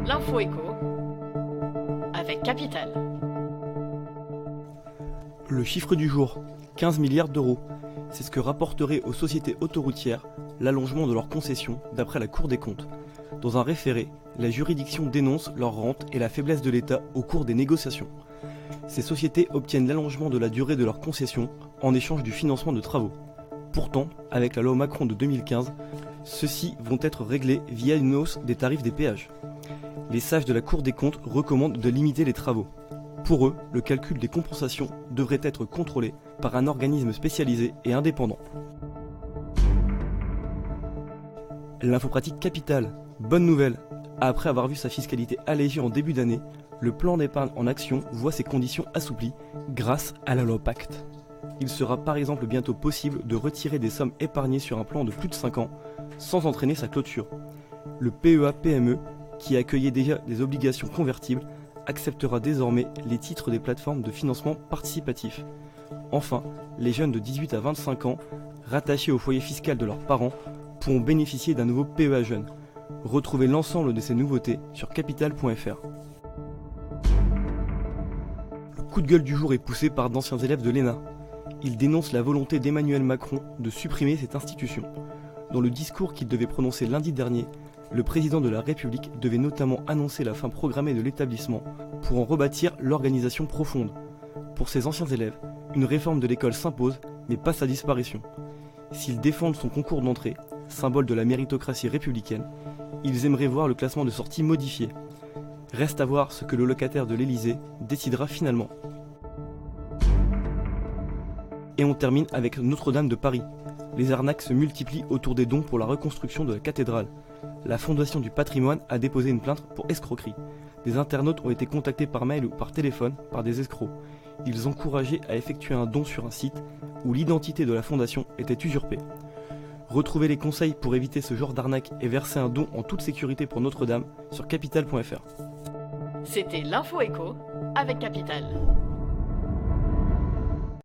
L'info écho avec Capital. Le chiffre du jour, 15 milliards d'euros. C'est ce que rapporterait aux sociétés autoroutières l'allongement de leurs concessions d'après la Cour des comptes. Dans un référé, la juridiction dénonce leur rente et la faiblesse de l'État au cours des négociations. Ces sociétés obtiennent l'allongement de la durée de leurs concessions en échange du financement de travaux. Pourtant, avec la loi Macron de 2015, ceux-ci vont être réglés via une hausse des tarifs des péages. Les sages de la Cour des comptes recommandent de limiter les travaux. Pour eux, le calcul des compensations devrait être contrôlé par un organisme spécialisé et indépendant. L'infopratique Capital, bonne nouvelle. Après avoir vu sa fiscalité allégée en début d'année, le plan d'épargne en action voit ses conditions assouplies grâce à la loi Pacte. Il sera par exemple bientôt possible de retirer des sommes épargnées sur un plan de plus de 5 ans sans entraîner sa clôture. Le PEA-PME, qui accueillait déjà des obligations convertibles, acceptera désormais les titres des plateformes de financement participatif. Enfin, les jeunes de 18 à 25 ans, rattachés au foyer fiscal de leurs parents, pourront bénéficier d'un nouveau PEA jeune. Retrouvez l'ensemble de ces nouveautés sur capital.fr. Le coup de gueule du jour est poussé par d'anciens élèves de l'ENA. Ils dénoncent la volonté d'Emmanuel Macron de supprimer cette institution. Dans le discours qu'il devait prononcer lundi dernier, le président de la République devait notamment annoncer la fin programmée de l'établissement pour en rebâtir l'organisation profonde. Pour ces anciens élèves, une réforme de l'école s'impose, mais pas sa disparition. S'ils défendent son concours d'entrée, symbole de la méritocratie républicaine, ils aimeraient voir le classement de sortie modifié. Reste à voir ce que le locataire de l'Élysée décidera finalement. Et on termine avec Notre-Dame de Paris. Les arnaques se multiplient autour des dons pour la reconstruction de la cathédrale. La Fondation du patrimoine a déposé une plainte pour escroquerie. Des internautes ont été contactés par mail ou par téléphone par des escrocs. Ils encourageaient à effectuer un don sur un site où l'identité de la fondation était usurpée. Retrouvez les conseils pour éviter ce genre d'arnaque et verser un don en toute sécurité pour Notre-Dame sur capital.fr. C'était l'info écho avec Capital.